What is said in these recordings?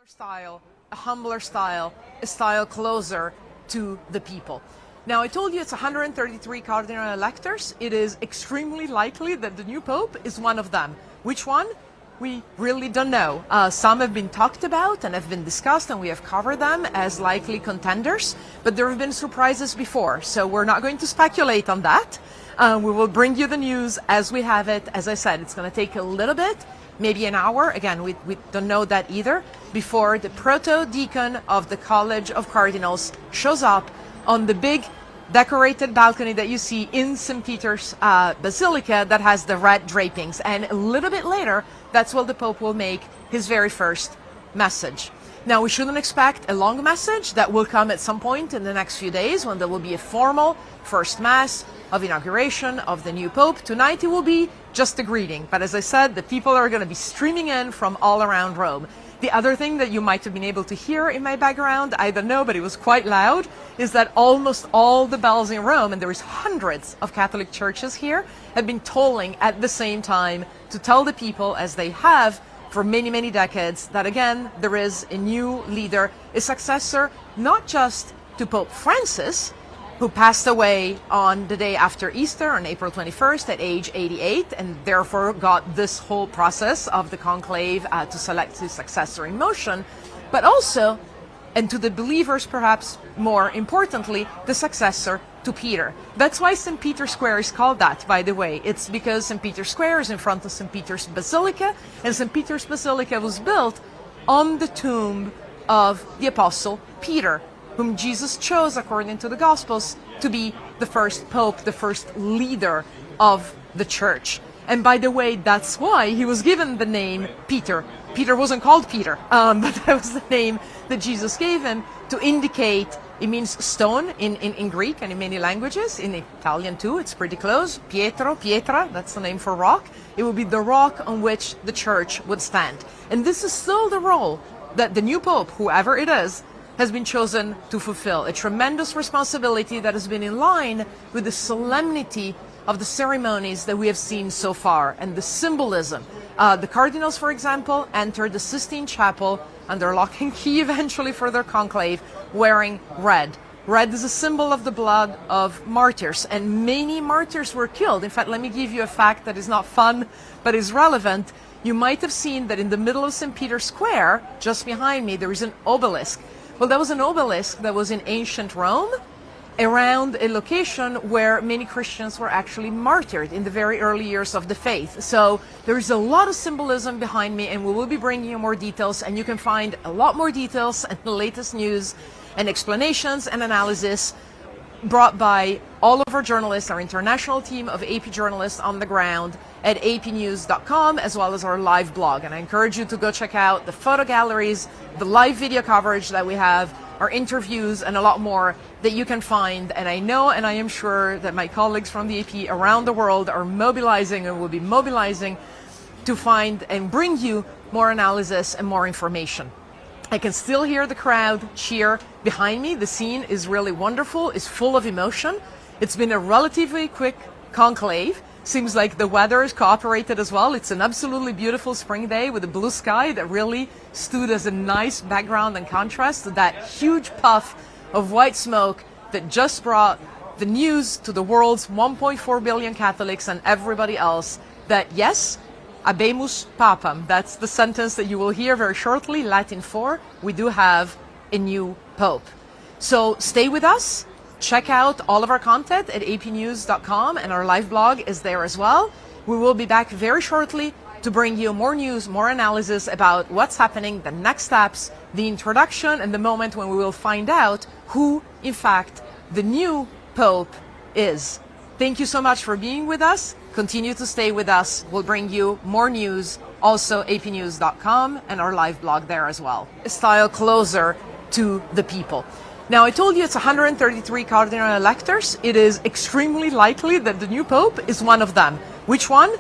style, a humbler style, a style closer to the people. Now, I told you it's 133 cardinal electors. It is extremely likely that the new pope is one of them. Which one? We really don't know. Some have been talked about and have been discussed, and we have covered them as likely contenders, but there have been surprises before, so we're not going to speculate on that. We will bring you the news as we have it. As I said, it's going to take a little bit, maybe an hour. Again, we don't know that either, before the proto-deacon of the College of Cardinals shows up on the big decorated balcony that you see in St. Peter's Basilica that has the red drapings. And a little bit later, that's when the Pope will make his very first message. Now, we shouldn't expect a long message. That will come at some point in the next few days when there will be a formal first Mass of inauguration of the new Pope. Tonight it will be just a greeting. But as I said, the people are going to be streaming in from all around Rome. The other thing that you might have been able to hear in my background, I don't know, but it was quite loud, is that almost all the bells in Rome, and there is hundreds of Catholic churches here, have been tolling at the same time to tell the people, as they have for many, many decades, that again, there is a new leader, a successor, not just to Pope Francis, who passed away on the day after Easter, on April 21st at age 88, and therefore got this whole process of the conclave to select his successor in motion, but also, and to the believers perhaps more importantly, the successor to Peter. That's why St. Peter's Square is called that, by the way. It's because St. Peter's Square is in front of St. Peter's Basilica, and St. Peter's Basilica was built on the tomb of the Apostle Peter, whom Jesus chose, according to the Gospels, to be the first pope, the first leader of the church. And by the way, that's why he was given the name Peter. Peter wasn't called Peter, but that was the name that Jesus gave him to indicate, it means stone in Greek and in many languages, in Italian too, it's pretty close. Pietro, Pietra, that's the name for rock. It would be the rock on which the church would stand. And this is still the role that the new pope, whoever it is, has been chosen to fulfill. A tremendous responsibility that has been in line with the solemnity of the ceremonies that we have seen so far and the symbolism. The cardinals, for example, entered the Sistine Chapel under lock and key eventually for their conclave, wearing red. Red is a symbol of the blood of martyrs, and many martyrs were killed. In fact, let me give you a fact that is not fun, but is relevant. You might have seen that in the middle of St. Peter's Square, just behind me, there is an obelisk. Well, that was an obelisk that was in ancient Rome, around a location where many Christians were actually martyred in the very early years of the faith. So there is a lot of symbolism behind me, and we will be bringing you more details, and you can find a lot more details and the latest news and explanations and analysis brought by all of our journalists, our international team of AP journalists on the ground at apnews.com, as well as our live blog. And I encourage you to go check out the photo galleries, the live video coverage that we have, our interviews, and a lot more that you can find. And I know, and I am sure that my colleagues from the AP around the world are mobilizing and will be mobilizing to find and bring you more analysis and more information. I can still hear the crowd cheer behind me. The scene is really wonderful. It's full of emotion. It's been a relatively quick conclave. Seems like the weather has cooperated as well. It's an absolutely beautiful spring day with a blue sky that really stood as a nice background and contrast to that huge puff of white smoke that just brought the news to the world's 1.4 billion Catholics and everybody else that yes, Habemus Papam, that's the sentence that you will hear very shortly, Latin for, we do have a new Pope. So stay with us, check out all of our content at apnews.com, and our live blog is there as well. We will be back very shortly to bring you more news, more analysis about what's happening, the next steps, the introduction, and the moment when we will find out who, in fact, the new Pope is. Thank you so much for being with us. Continue to stay with us. We'll bring you more news, also apnews.com, and our live blog there as well. A style closer to the people. Now, I told you it's 133 cardinal electors. It is extremely likely that the new Pope is one of them. Which one?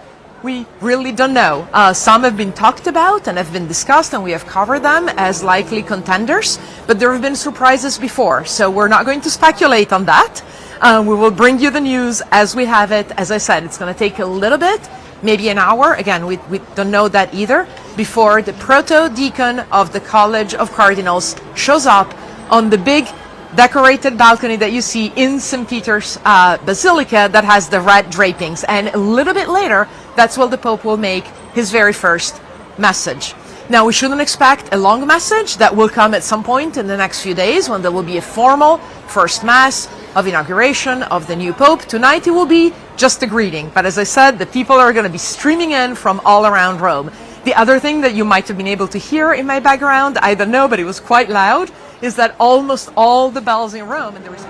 We really don't know. Some have been talked about and have been discussed, and we have covered them as likely contenders, but there have been surprises before, so we're not going to speculate on that. We will bring you the news as we have it. As I said, it's going to take a little bit, maybe an hour. Again, we don't know that either, before the proto-deacon of the College of Cardinals shows up on the big decorated balcony that you see in St. Peter's Basilica that has the red drapings. And a little bit later, that's where the Pope will make his very first message. Now, we shouldn't expect a long message. That will come at some point in the next few days when there will be a formal first Mass of inauguration of the new Pope. Tonight it will be just a greeting. But as I said, the people are going to be streaming in from all around Rome. The other thing that you might have been able to hear in my background, I don't know, but it was quite loud, is that almost all the bells in Rome, and there was...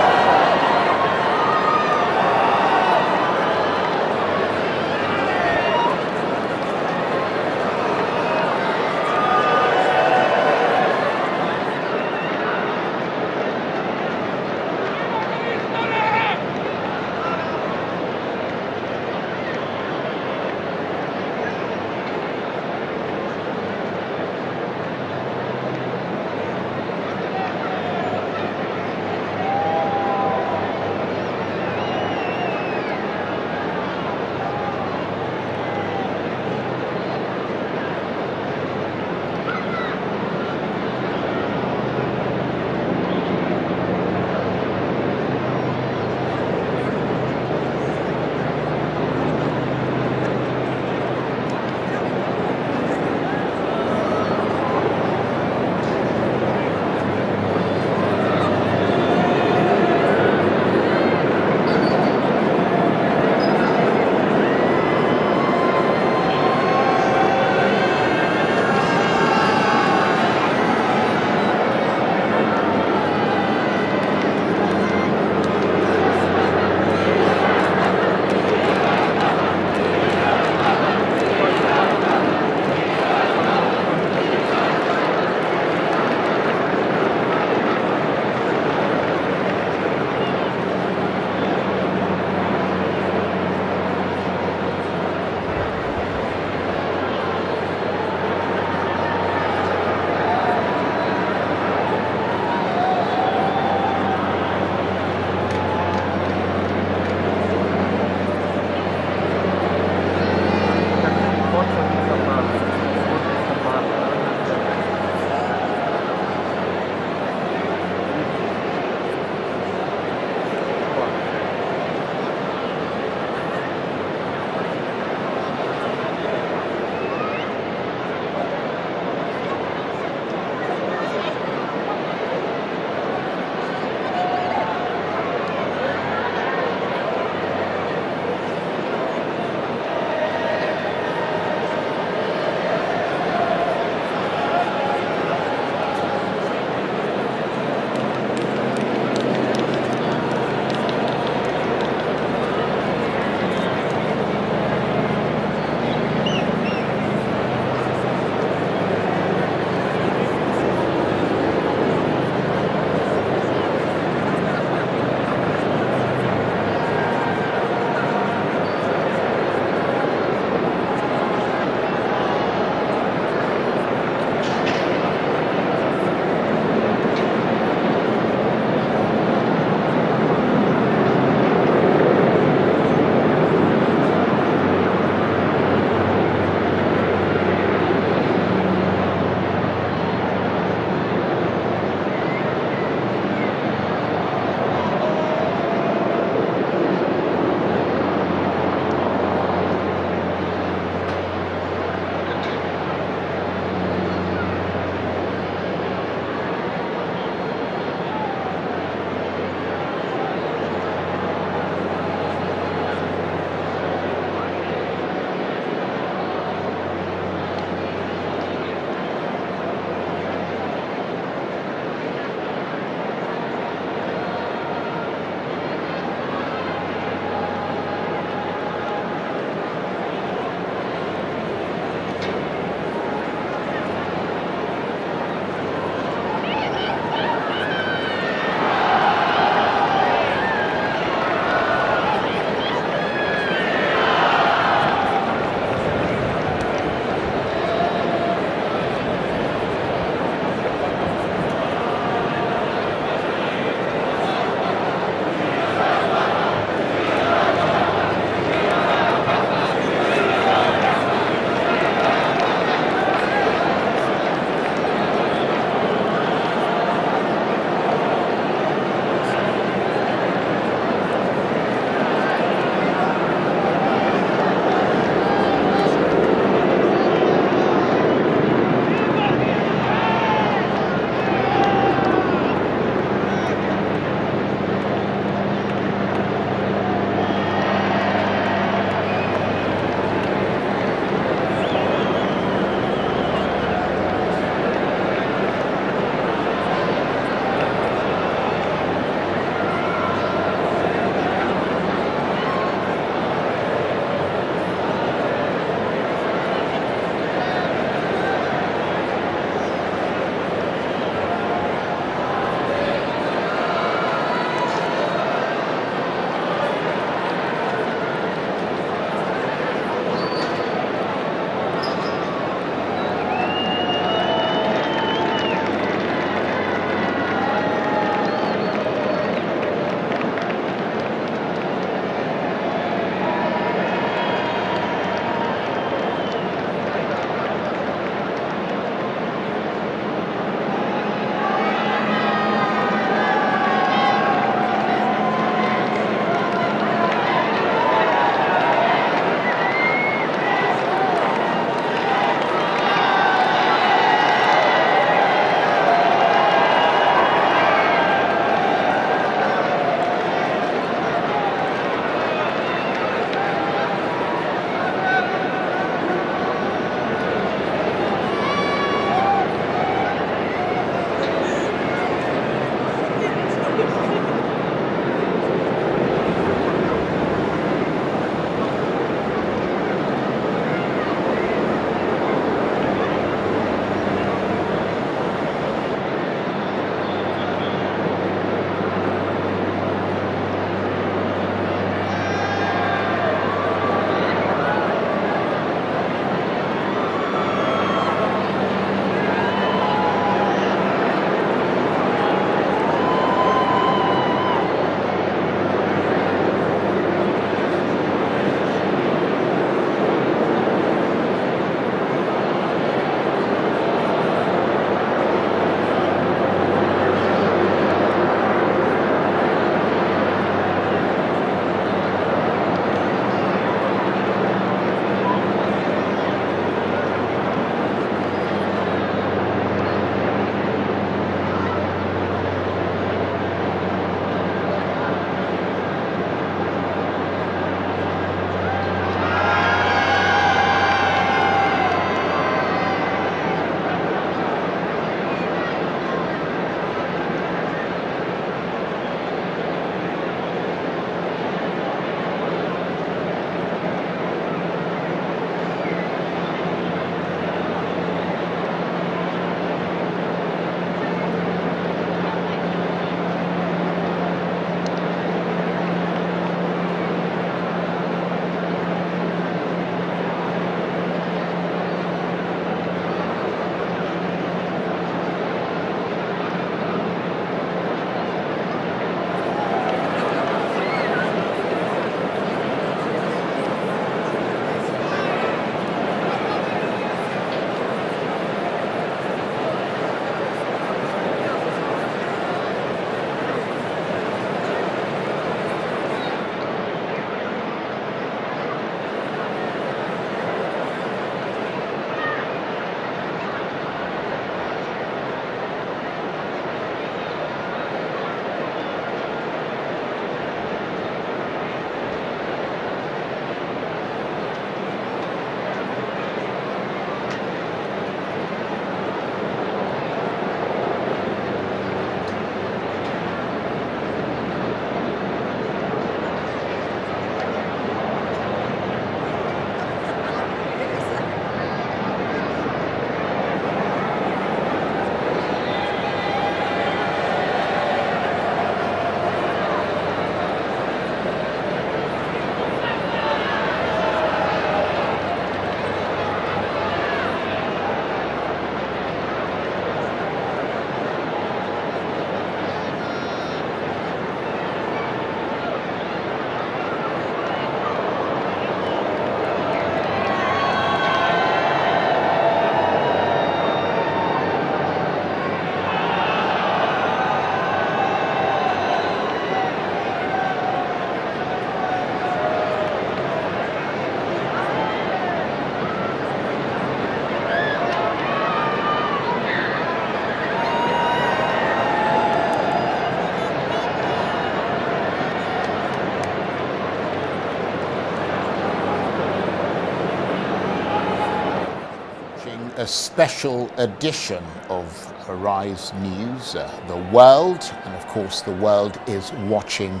a special edition of Arise News, the world, and of course the world is watching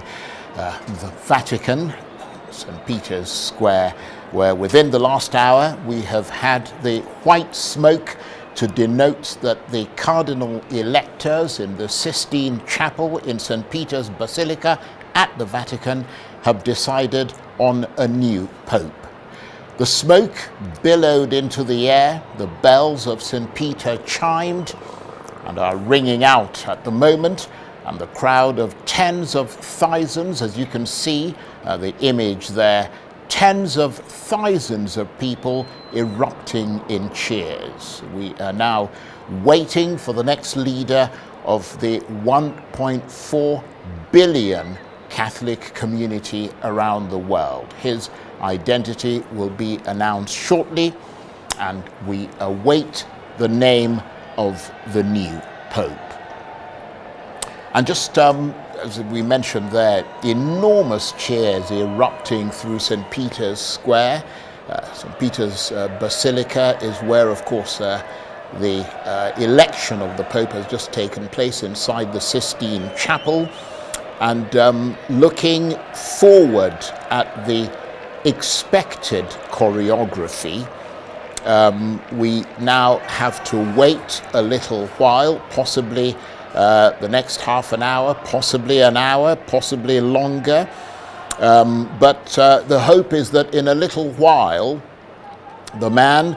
the Vatican, St. Peter's Square, where within the last hour we have had the white smoke to denote that the cardinal electors in the Sistine Chapel in St. Peter's Basilica at the Vatican have decided on a new pope. The smoke billowed into the air, the bells of St. Peter chimed and are ringing out at the moment, and the crowd of tens of thousands, as you can see the image there, tens of thousands of people erupting in cheers. We are now waiting for the next leader of the 1.4 billion Catholic community around the world. His identity will be announced shortly, and we await the name of the new Pope. And just as we mentioned there, enormous cheers erupting through St. Peter's Square. St. Peter's Basilica is where, of course, the election of the Pope has just taken place inside the Sistine Chapel. And looking forward at the expected choreography, we now have to wait a little while, possibly the next half an hour, possibly an hour, possibly longer. But the hope is that in a little while, the man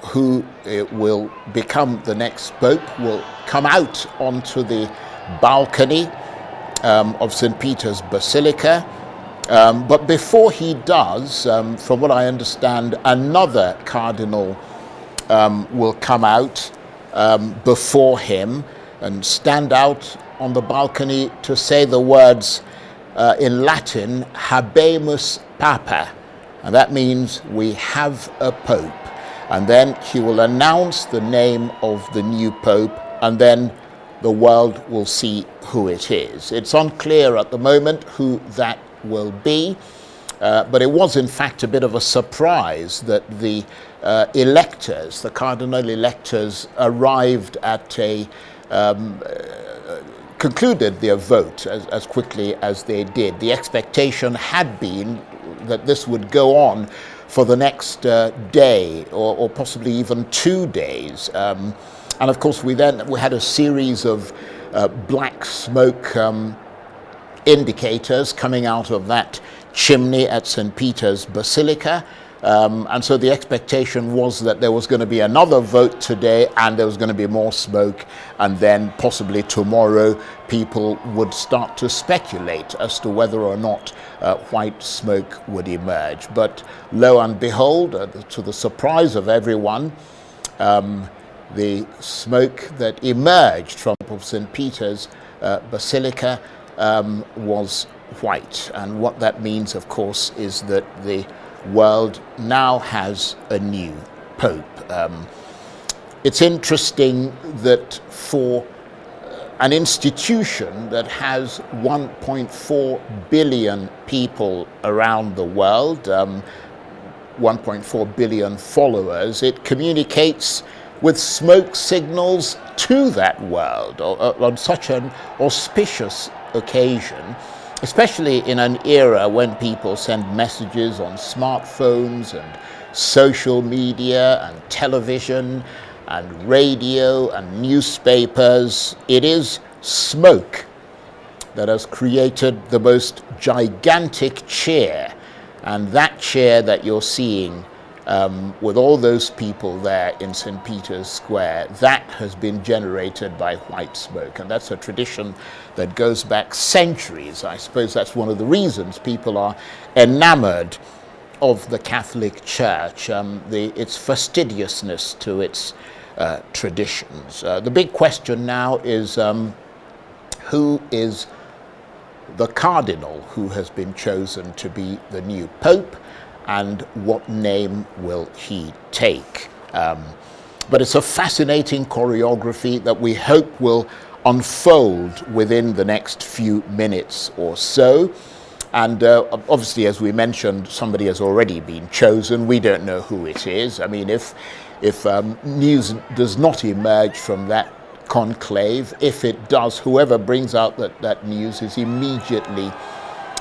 who will become the next Pope will come out onto the balcony of St. Peter's Basilica. But before he does, from what I understand, another cardinal will come out before him and stand out on the balcony to say the words in Latin, Habemus Papa, and that means we have a Pope. And then he will announce the name of the new Pope, and then the world will see who it is. It's unclear at the moment who that will be, but it was in fact a bit of a surprise that the electors, the cardinal electors, arrived at a concluded their vote as quickly as they did. The expectation had been that this would go on for the next day or possibly even 2 days. And of course we had a series of black smoke indicators coming out of that chimney at St. Peter's Basilica. And so the expectation was that there was going to be another vote today and there was going to be more smoke, and then possibly tomorrow people would start to speculate as to whether or not white smoke would emerge. But lo and behold, to the surprise of everyone, the smoke that emerged from St. Peter's Basilica was white. And what that means, of course, is that the world now has a new Pope. It's interesting that for an institution that has 1.4 billion people around the world, 1.4 billion followers, it communicates with smoke signals to that world on such an auspicious occasion, especially in an era when people send messages on smartphones and social media and television and radio and newspapers. It is smoke that has created the most gigantic cheer, and that cheer that you're seeing with all those people there in St. Peter's Square, that has been generated by white smoke. And that's a tradition that goes back centuries. I suppose that's one of the reasons people are enamored of the Catholic Church, its fastidiousness to its traditions. The big question now is who is the cardinal who has been chosen to be the new Pope, and what name will he take? But it's a fascinating choreography that we hope will unfold within the next few minutes or so. And obviously, as we mentioned, somebody has already been chosen. We don't know who it is. I mean, if if news does not emerge from that conclave. If it does, whoever brings out that news is immediately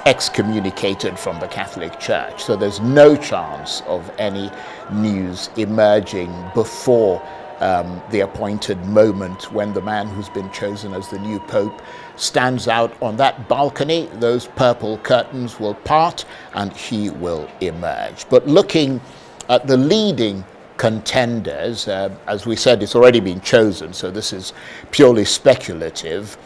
excommunicated from the Catholic Church. So there's no chance of any news emerging before the appointed moment when the man who's been chosen as the new Pope stands out on that balcony. Those purple curtains will part and he will emerge. But looking at the leading contenders, as we said, it's already been chosen, so this is purely speculative.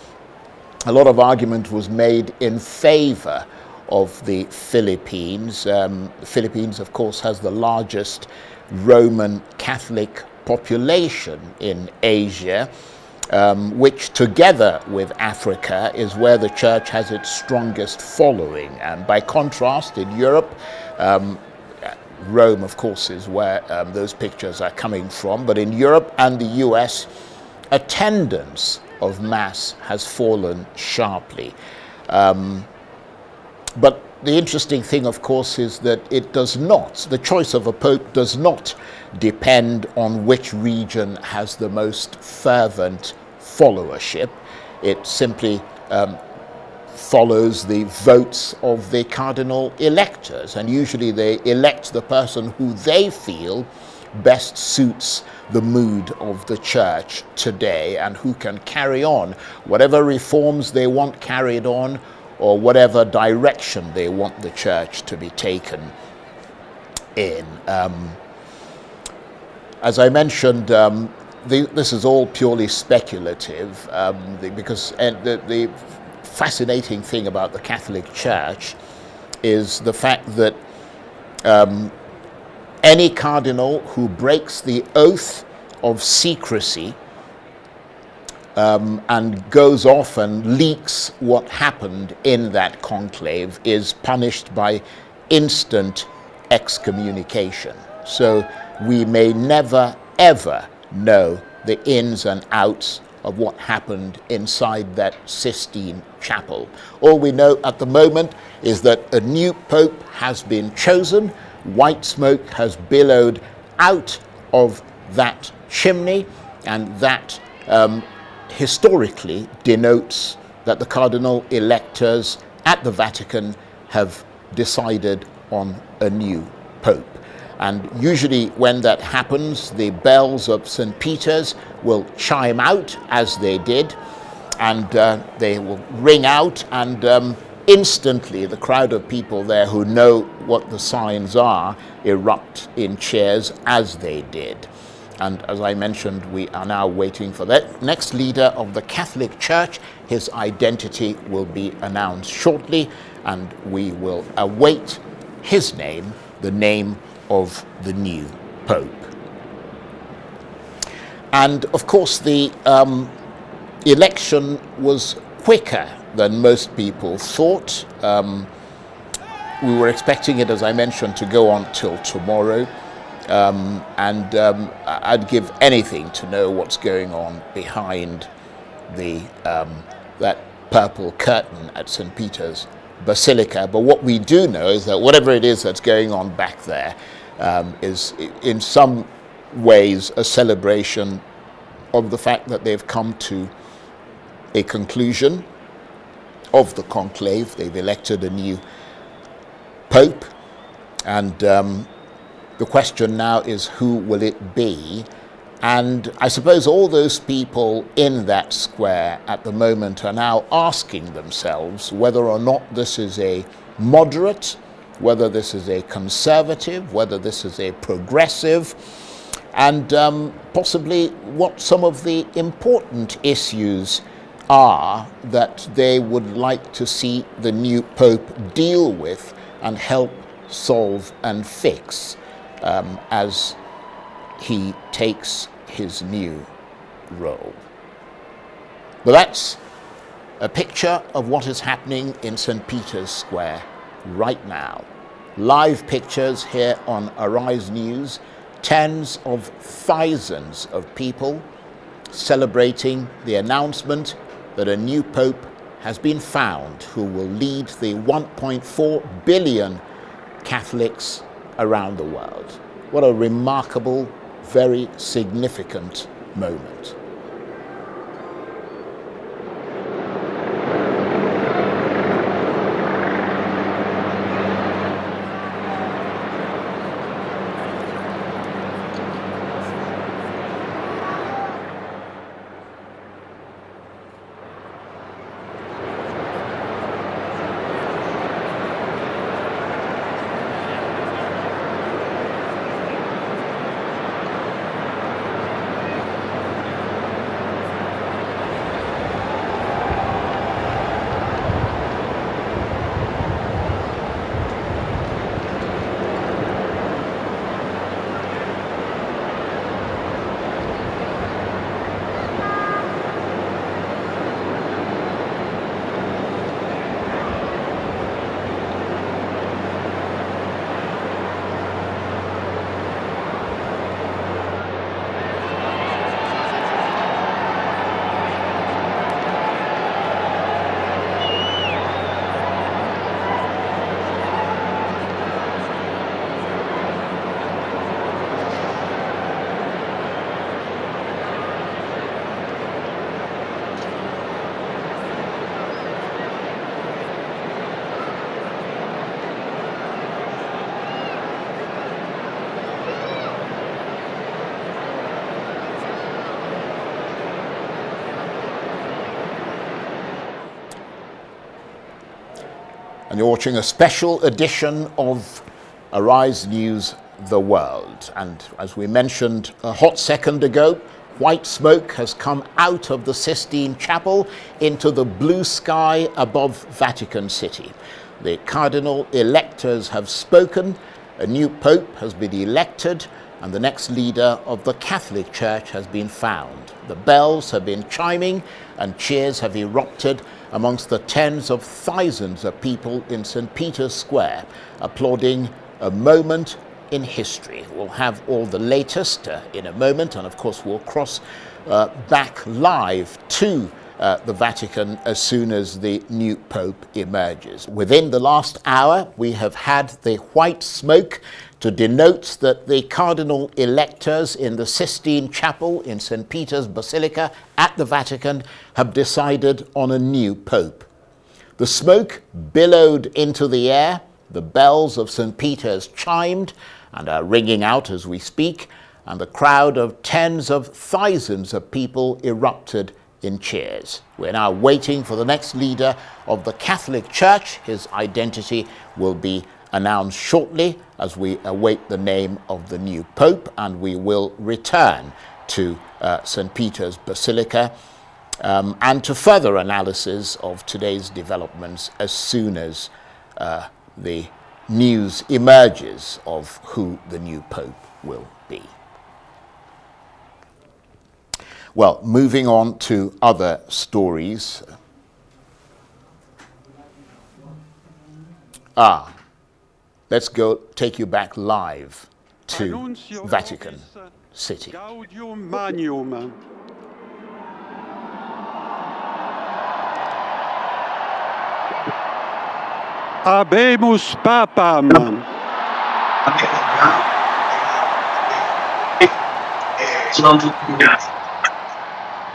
A lot of argument was made in favor of the Philippines. The Philippines, of course, has the largest Roman Catholic population in Asia, which together with Africa is where the church has its strongest following. And by contrast, in Europe, Rome, of course, is where those pictures are coming from. But in Europe and the US, attendance of Mass has fallen sharply. But the interesting thing, of course, is that it does not, the choice of a pope does not depend on which region has the most fervent followership. It simply follows the votes of the cardinal electors, and usually they elect the person who they feel best suits the mood of the church today and who can carry on whatever reforms they want carried on or whatever direction they want the church to be taken in. As I mentioned, this is all purely speculative because the fascinating thing about the Catholic Church is the fact that any cardinal who breaks the oath of secrecy and goes off and leaks what happened in that conclave is punished by instant excommunication. So we may never, ever know the ins and outs of what happened inside that Sistine Chapel. All we know at the moment is that a new pope has been chosen. White smoke has billowed out of that chimney, and that historically denotes that the cardinal electors at the Vatican have decided on a new pope. And usually when that happens, the bells of St. Peter's will chime out, as they did, and they will ring out, and instantly the crowd of people there who know what the signs are erupt in cheers, as they did. And as I mentioned, we are now waiting for that next leader of the Catholic Church. His identity will be announced shortly, and we will await his name, the name of the new Pope. And of course, the election was quicker than most people thought. We were expecting it, as I mentioned, to go on till tomorrow. And I'd give anything to know what's going on behind the that purple curtain at St. Peter's Basilica. But what we do know is that whatever it is that's going on back there is in some ways a celebration of the fact that they've come to a conclusion of the conclave. They've elected a new pope, and the question now is, who will it be? And I suppose all those people in that square at the moment are now asking themselves whether or not this is a moderate, whether this is a conservative, whether this is a progressive, and possibly what some of the important issues are that they would like to see the new Pope deal with and help solve and fix as he takes his new role. But that's a picture of what is happening in St. Peter's Square right now. Live pictures here on Arise News, tens of thousands of people celebrating the announcement that a new pope has been found who will lead the 1.4 billion Catholics around the world. What a remarkable very significant moment. And you're watching a special edition of Arise News The World. And as we mentioned a hot second ago, white smoke has come out of the Sistine Chapel into the blue sky above Vatican City. The cardinal electors have spoken, a new pope has been elected, and the next leader of the Catholic Church has been found. The bells have been chiming and cheers have erupted amongst the tens of thousands of people in St. Peter's Square, applauding a moment in history. We'll have all the latest in a moment, and of course we'll cross back live to the Vatican as soon as the new Pope emerges. Within the last hour, we have had the white smoke to denote that the cardinal electors in the Sistine Chapel in St. Peter's Basilica at the Vatican have decided on a new Pope. The smoke billowed into the air, the bells of St. Peter's chimed and are ringing out as we speak, and the crowd of tens of thousands of people erupted in cheers. We're now waiting for the next leader of the Catholic Church. His identity will be announced shortly as we await the name of the new Pope, and we will return to St. Peter's Basilica and to further analysis of today's developments as soon as the news emerges of who the new Pope will be. Well, moving on to other stories. Let's go take you back live to Vatican City. Gaudium Magnum. Habemus Papam.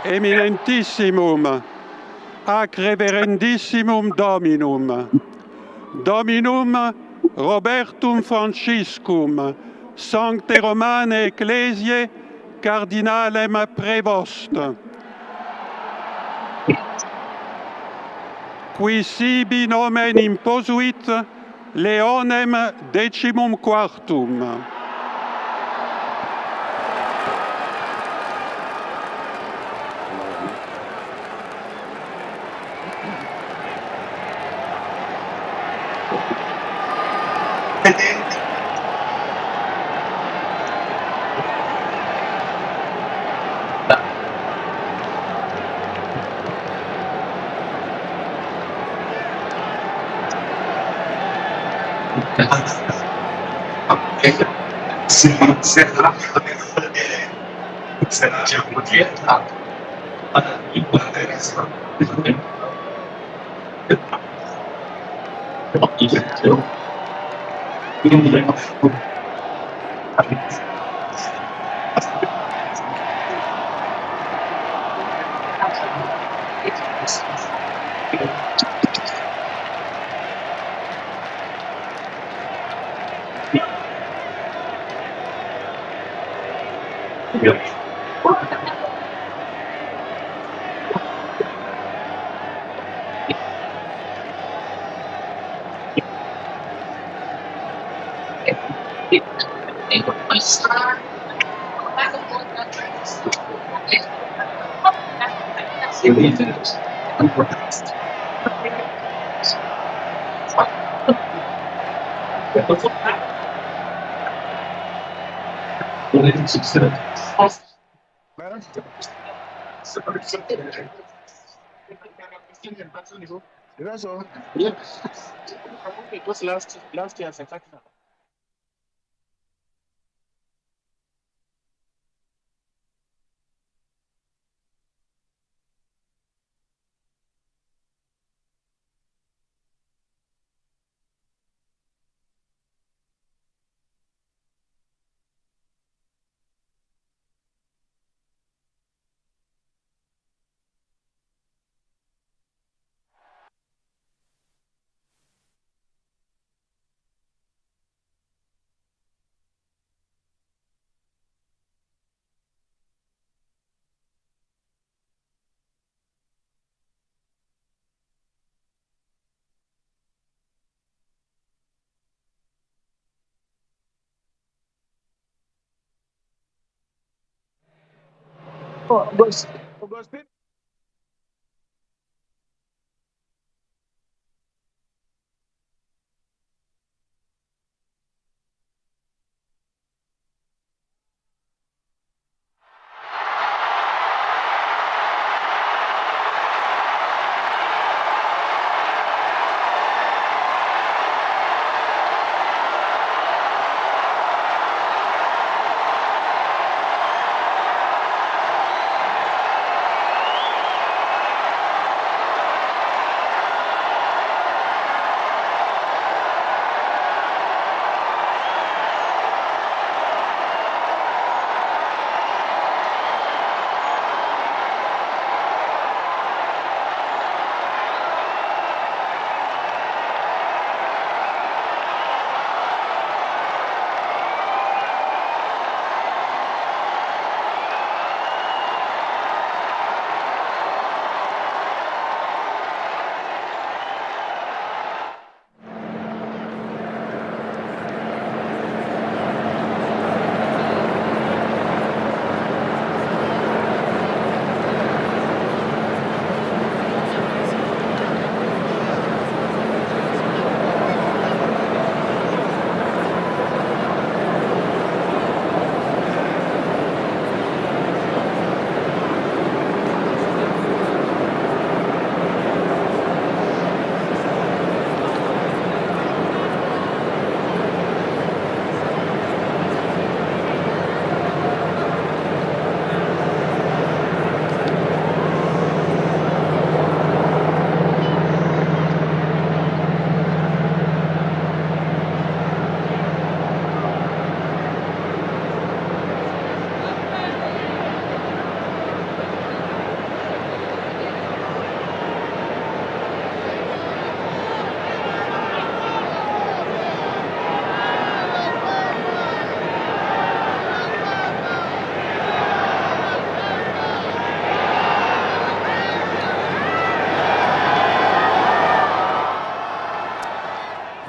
Eminentissimum, ac reverendissimum Dominum, Dominum Robertum Franciscum, Sancte Romane Ecclesiae, Cardinalem Prevost, qui sibi nomen imposuit Leonem decimum quartum.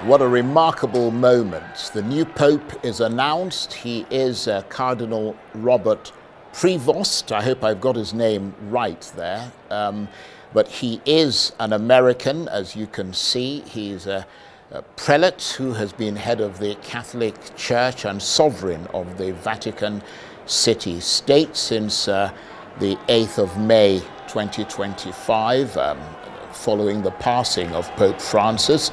What a remarkable moment. The new Pope is announced. He is Cardinal Robert Prevost. I hope I've got his name right there. But he is an American, as you can see. He's a prelate who has been head of the Catholic Church and sovereign of the Vatican City State since the 8th of May 2025, following the passing of Pope Francis.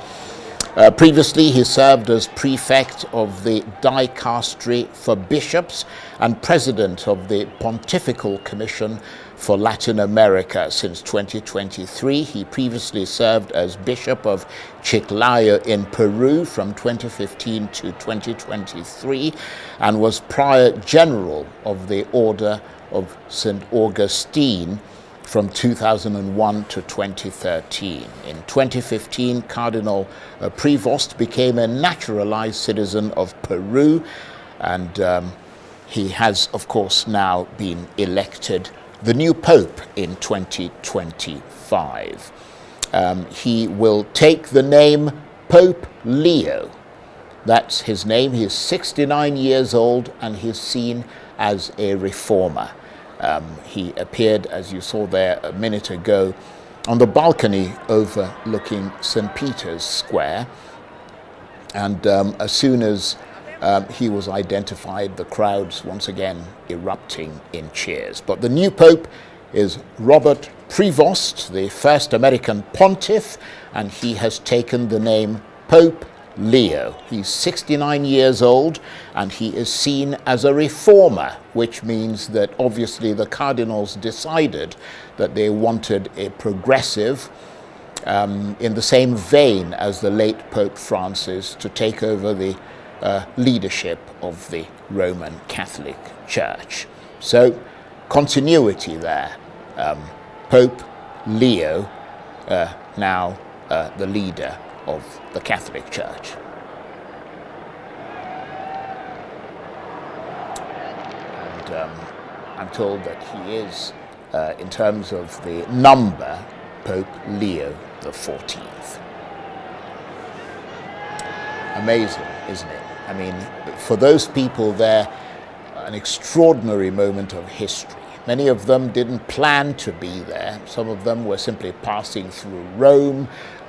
Previously, he served as prefect of the Dicastery for Bishops and president of the Pontifical Commission for Latin America since 2023. He previously served as Bishop of Chiclayo in Peru from 2015 to 2023 and was Prior General of the Order of St. Augustine from 2001 to 2013. In 2015, Cardinal Prevost became a naturalized citizen of Peru, and he has, of course, now been elected the new Pope in 2025. He will take the name Pope Leo. That's his name. He is 69 years old, and he is seen as a reformer. He appeared, as you saw there a minute ago, on the balcony overlooking St. Peter's Square. And as soon as he was identified, the crowds once again erupting in cheers. But the new Pope is Robert Prevost, the first American pontiff, and he has taken the name Pope Leo. He's 69 years old, and he is seen as a reformer, which means that obviously the cardinals decided that they wanted a progressive, in the same vein as the late Pope Francis, to take over the leadership of the Roman Catholic Church. So continuity there. Pope Leo, now the leader of the Catholic Church. And I'm told that he is, in terms of the number, Pope Leo XIV. Amazing, isn't it? I mean, for those people there, an extraordinary moment of history. Many of them didn't plan to be there. Some of them were simply passing through Rome.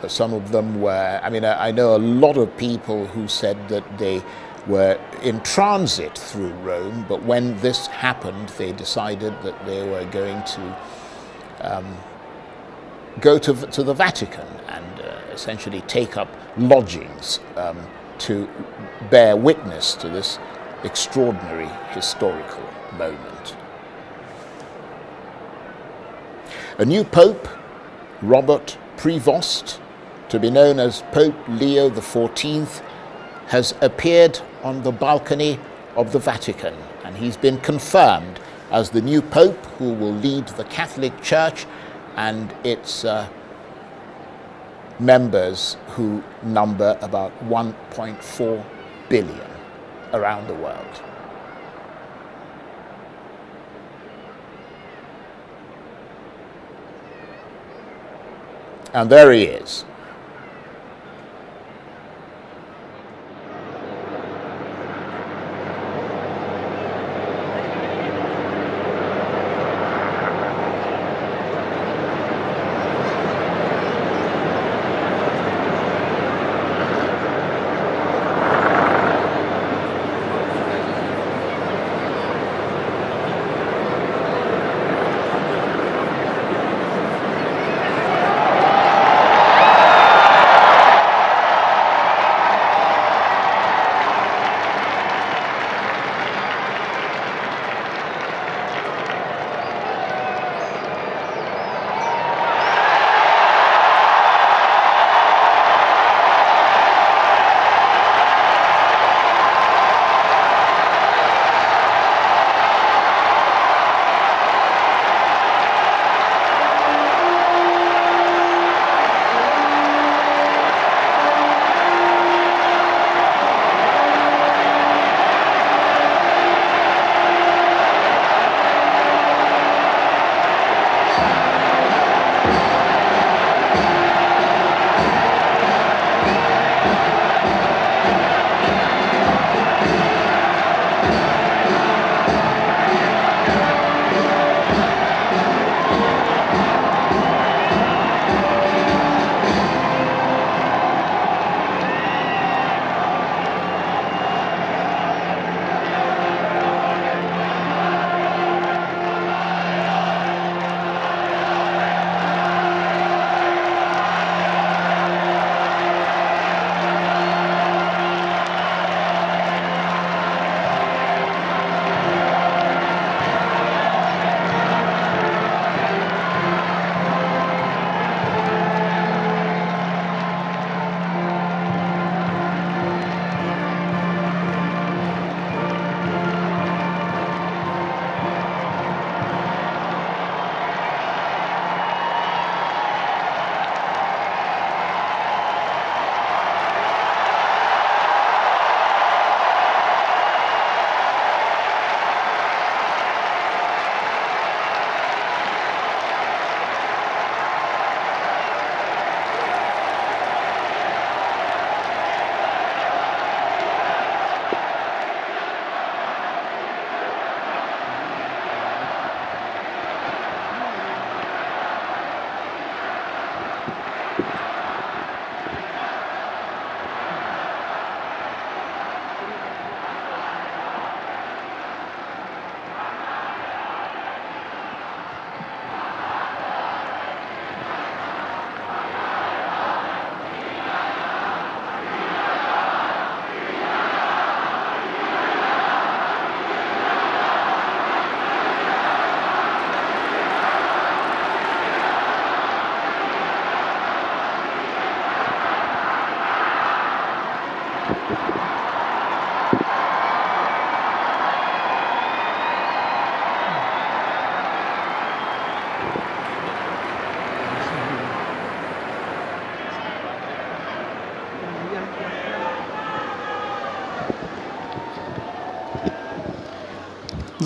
Some of them were, I know a lot of people who said that they were in transit through Rome, but when this happened, they decided that they were going to go to the Vatican and essentially take up lodgings to bear witness to this extraordinary historical moment. A new Pope, Robert Prevost, to be known as Pope Leo XIV, has appeared on the balcony of the Vatican, and he's been confirmed as the new Pope who will lead the Catholic Church and its members, who number about 1.4 billion around the world. And there he is.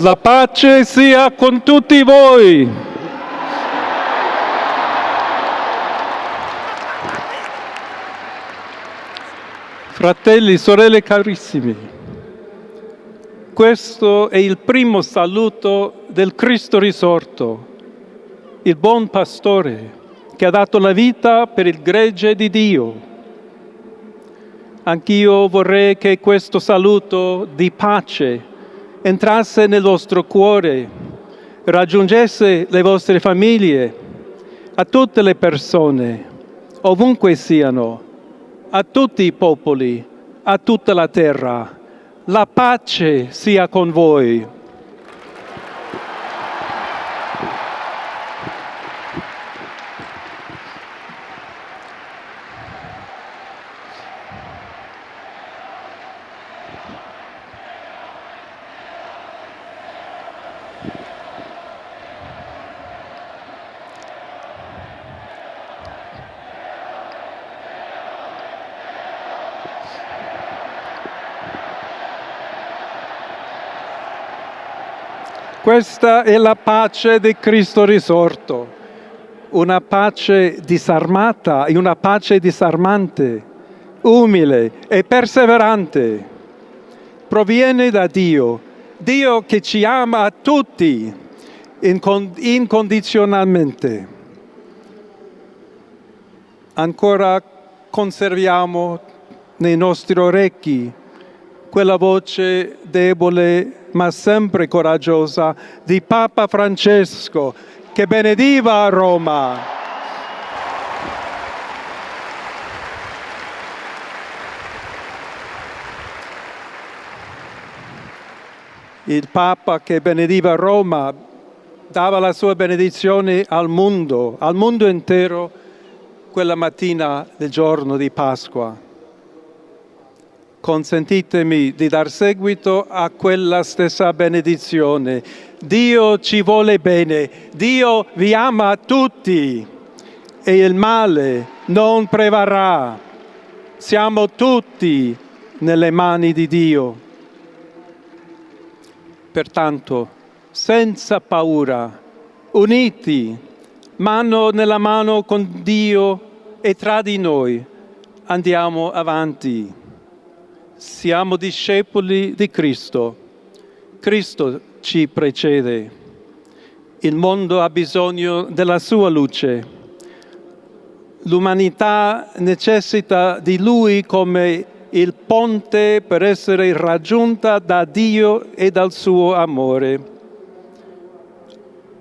La pace sia con tutti voi. Fratelli, sorelle carissimi, questo è il primo saluto del Cristo risorto, il buon pastore che ha dato la vita per il gregge di Dio. Anch'io vorrei che questo saluto di pace entrasse nel vostro cuore, raggiungesse le vostre famiglie, a tutte le persone, ovunque siano, a tutti i popoli, a tutta la terra. La pace sia con voi. Questa è la pace di Cristo risorto, una pace disarmata e una pace disarmante, umile e perseverante. Proviene da Dio, Dio che ci ama a tutti incondizionalmente. Ancora conserviamo nei nostri orecchi quella voce debole ma sempre coraggiosa di Papa Francesco che benediva Roma. Il Papa che benediva Roma dava la sua benedizione al mondo intero, quella mattina del giorno di Pasqua. Consentitemi di dar seguito a quella stessa benedizione. Dio ci vuole bene, Dio vi ama tutti e il male non prevarrà. Siamo tutti nelle mani di Dio. Pertanto, senza paura, uniti, mano nella mano con Dio e tra di noi, andiamo avanti. Siamo discepoli di Cristo. Cristo ci precede. Il mondo ha bisogno della sua luce. L'umanità necessita di Lui come il ponte per essere raggiunta da Dio e dal suo amore.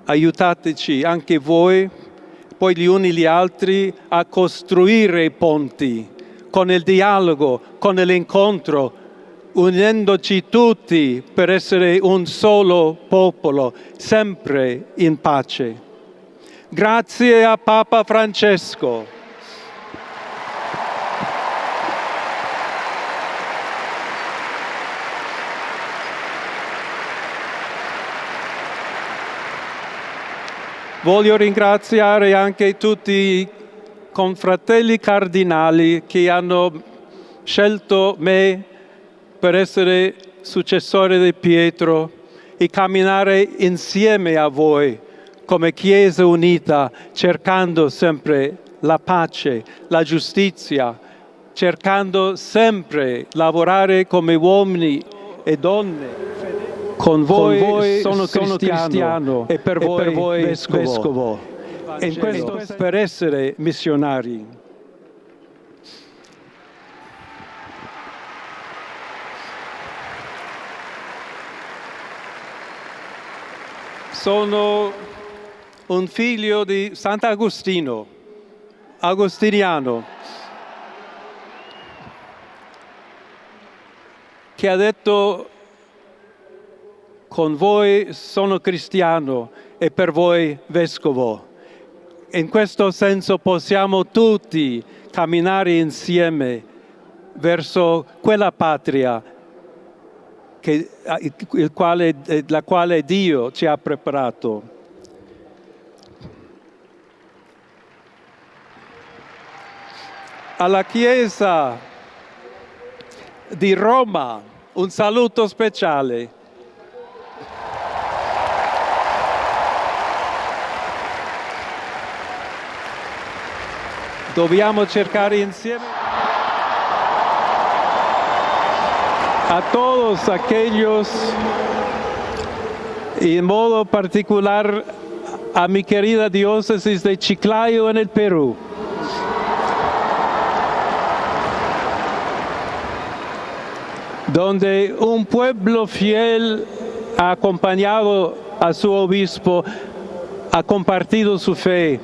Aiutateci anche voi, poi gli uni gli altri, a costruire i ponti con il dialogo, con l'incontro, unendoci tutti per essere un solo popolo, sempre in pace. Grazie a Papa Francesco. Voglio ringraziare anche tutti i confratelli cardinali che hanno scelto me per essere successore di Pietro e camminare insieme a voi come Chiesa unita, cercando sempre la pace, la giustizia, cercando sempre lavorare come uomini e donne. Con voi sono cristiano e per voi vescovo. E in questo per essere missionari. Sono un figlio di Sant'Agostino, agostiniano, che ha detto: con voi sono cristiano e per voi vescovo. In questo senso possiamo tutti camminare insieme verso quella patria la quale Dio ci ha preparato. Alla Chiesa di Roma un saluto speciale. Dobbiamo cercare insieme a todos aquellos, y en modo particular a mi querida diócesis de Chiclayo en el Perú, donde un pueblo fiel ha acompañado a su obispo, ha compartido su fe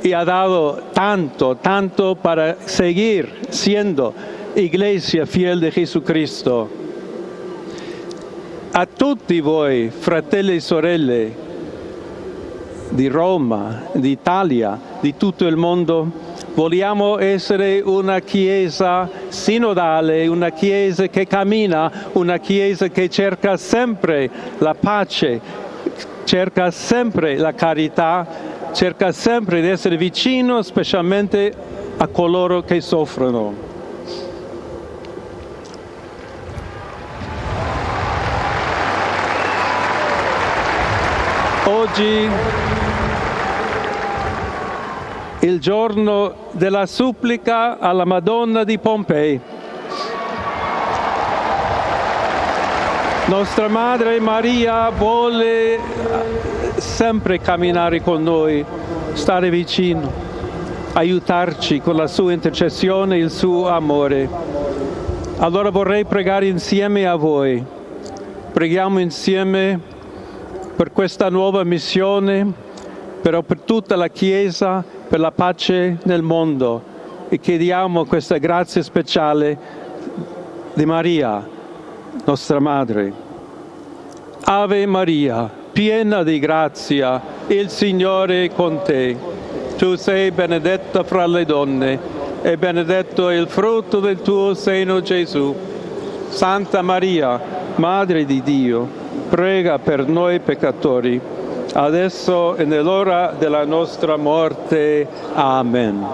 y ha dado tanto para seguir siendo Iglesia fiel di Jesucristo. A tutti voi, fratelli e sorelle di Roma, d'Italia, di tutto il mondo, vogliamo essere una Chiesa sinodale, una Chiesa che cammina, una Chiesa che cerca sempre la pace, cerca sempre la carità, cerca sempre di essere vicino specialmente a coloro che soffrono. Oggi, il giorno della supplica alla Madonna di Pompei, nostra Madre Maria vuole sempre camminare con noi, stare vicino, aiutarci con la sua intercessione e il suo amore. Allora vorrei pregare insieme a voi. Preghiamo insieme per questa nuova missione, però per tutta la Chiesa, per la pace nel mondo, e chiediamo questa grazia speciale di Maria, nostra Madre. Ave Maria, piena di grazia, il Signore è con te. Tu sei benedetta fra le donne, e benedetto è il frutto del tuo seno, Gesù. Santa Maria, Madre di Dio, prega per noi peccatori, adesso e nell'ora della nostra morte. Amen.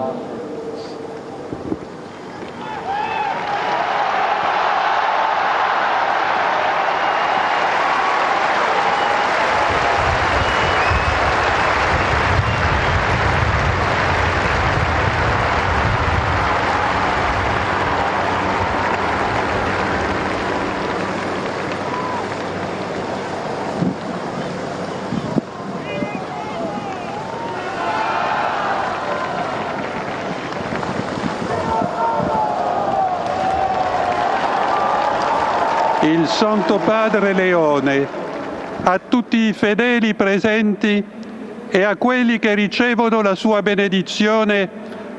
Il Santo Padre Leone, a tutti i fedeli presenti e a quelli che ricevono la sua benedizione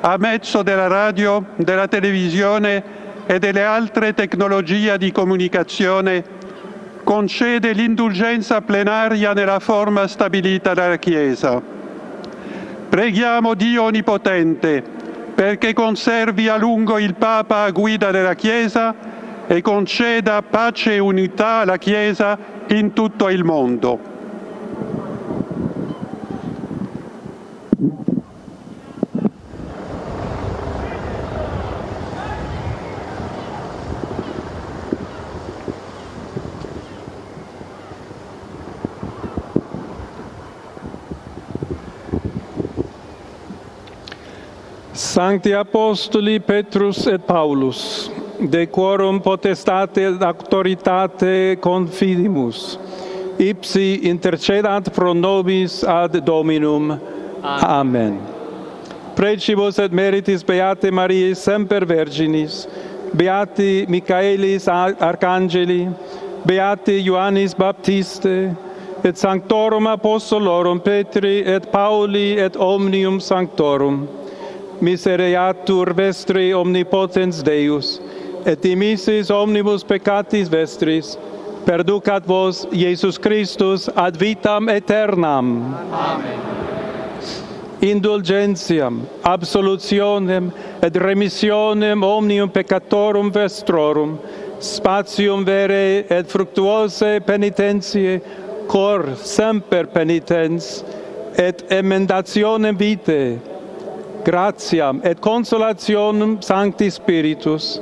a mezzo della radio, della televisione e delle altre tecnologie di comunicazione, concede l'indulgenza plenaria nella forma stabilita dalla Chiesa. Preghiamo Dio Onnipotente perché conservi a lungo il Papa a guida della Chiesa e conceda pace e unità alla Chiesa in tutto il mondo. Sancti Apostoli Petrus et Paulus, de quorum potestate et auctoritate confidimus, ipsi intercedant pro nobis ad Dominum. Amen. Precibus et meritis Beate Mariae semper Virginis, Beati Michaelis Arcangeli, Beati Ioannis Baptiste, et Sanctorum Apostolorum Petri et Pauli et omnium Sanctorum. Misereatur vestri omnipotens Deus, et dimissis omnibus peccatis vestris, perducat vos Iesus Christus ad vitam aeternam. Amen. Indulgentiam, absolutionem et remissionem omnium peccatorum vestrorum, spatium vere et fructuose penitentiae, cor semper penitens, et emendationem vitae, gratiam et consolationem Sancti Spiritus,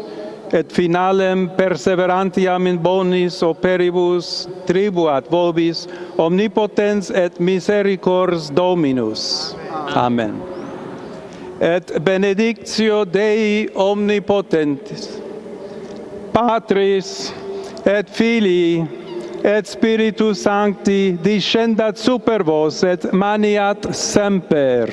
et finalem perseverantiam in bonis operibus tribuat vobis omnipotens et misericors Dominus. Amen. et benedictio Dei omnipotentis, Patris et Filii et Spiritus Sancti descendat super vos et maniat semper.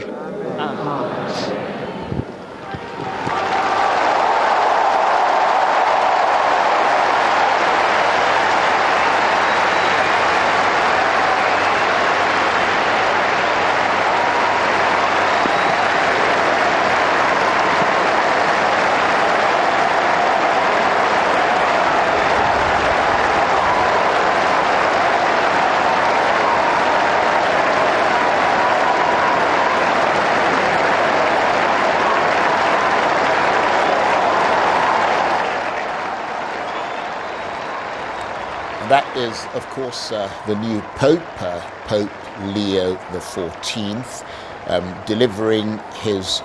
That is, of course, the new Pope, Pope Leo XIV, delivering his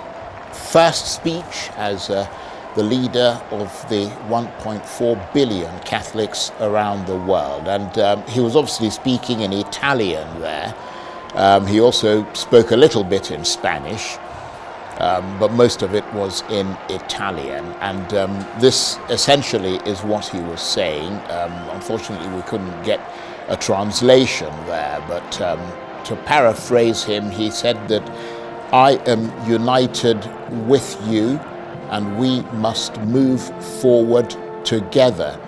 first speech as the leader of the 1.4 billion Catholics around the world. And he was obviously speaking in Italian there. He also spoke a little bit in Spanish, but most of it was in Italian. And this essentially is what he was saying. Unfortunately, we couldn't get a translation there, but to paraphrase him, he said that I am united with you and we must move forward together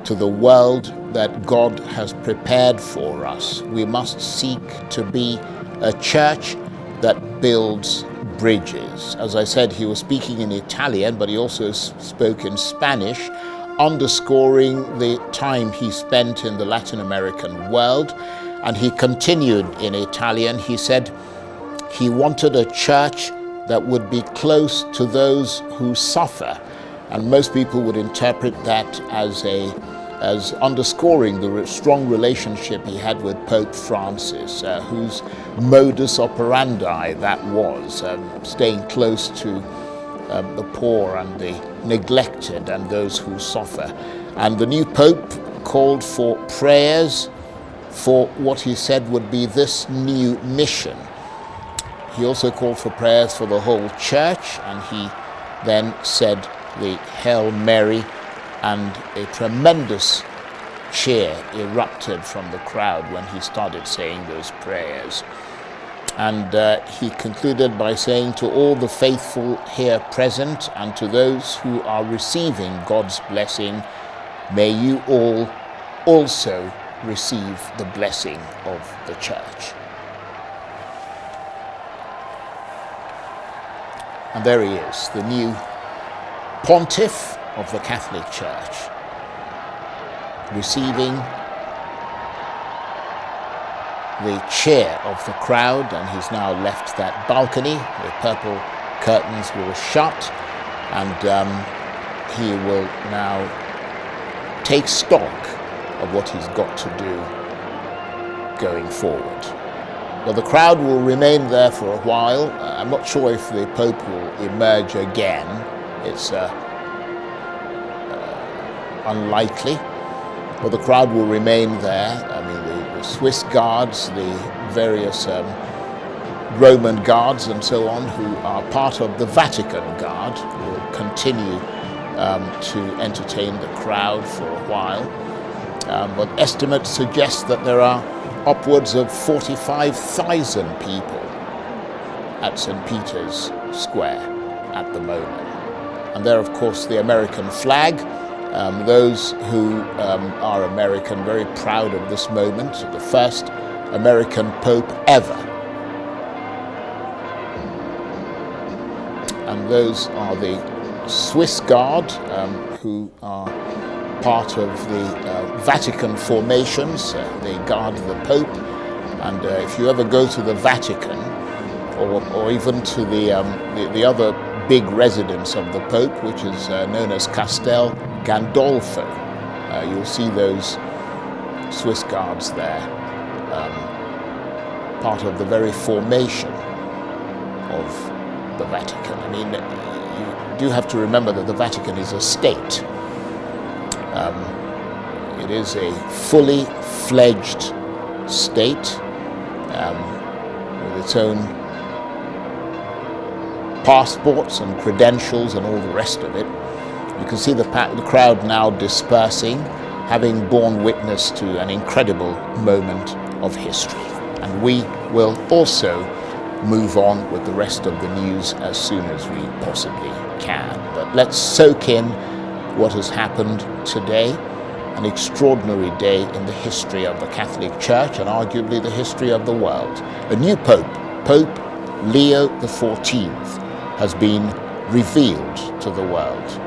to the world that God has prepared for us. We must seek to be a church that builds bridges. As I said, he was speaking in Italian, but he also spoke in Spanish, underscoring the time he spent in the Latin American world. And he continued in Italian. He said he wanted a church that would be close to those who suffer. And most people would interpret that as underscoring the strong relationship he had with Pope Francis, whose modus operandi that was, staying close to the poor and the neglected and those who suffer. And the new Pope called for prayers for what he said would be this new mission. He also called for prayers for the whole church, and he then said the Hail Mary, and a tremendous cheer erupted from the crowd when he started saying those prayers. And he concluded by saying, to all the faithful here present and to those who are receiving God's blessing, may you all also receive the blessing of the church. And there he is, the new pontiff of the Catholic Church, receiving the cheer of the crowd, and he's now left that balcony. The purple curtains will shut, and he will now take stock of what he's got to do going forward. Well, the crowd will remain there for a while. I'm not sure if the Pope will emerge again. It's unlikely, but the crowd will remain there. I mean, the Swiss guards, the various Roman guards and so on, who are part of the Vatican Guard, will continue to entertain the crowd for a while. But estimates suggest that there are upwards of 45,000 people at St. Peter's Square at the moment. And there, of course, the American flag. Those who are American, very proud of this moment, the first American Pope ever. And those are the Swiss Guard, who are part of the Vatican formations. They guard the Pope. And if you ever go to the Vatican, or even to the other big residence of the Pope, which is known as Castel Gandolfo, you'll see those Swiss guards there, part of the very formation of the Vatican. I mean, you do have to remember that the Vatican is a state. It is a fully fledged state with its own passports and credentials and all the rest of it. You can see the crowd now dispersing, having borne witness to an incredible moment of history. And we will also move on with the rest of the news as soon as we possibly can. But let's soak in what has happened today, an extraordinary day in the history of the Catholic Church and arguably the history of the world. A new Pope, Pope Leo XIV, has been revealed to the world.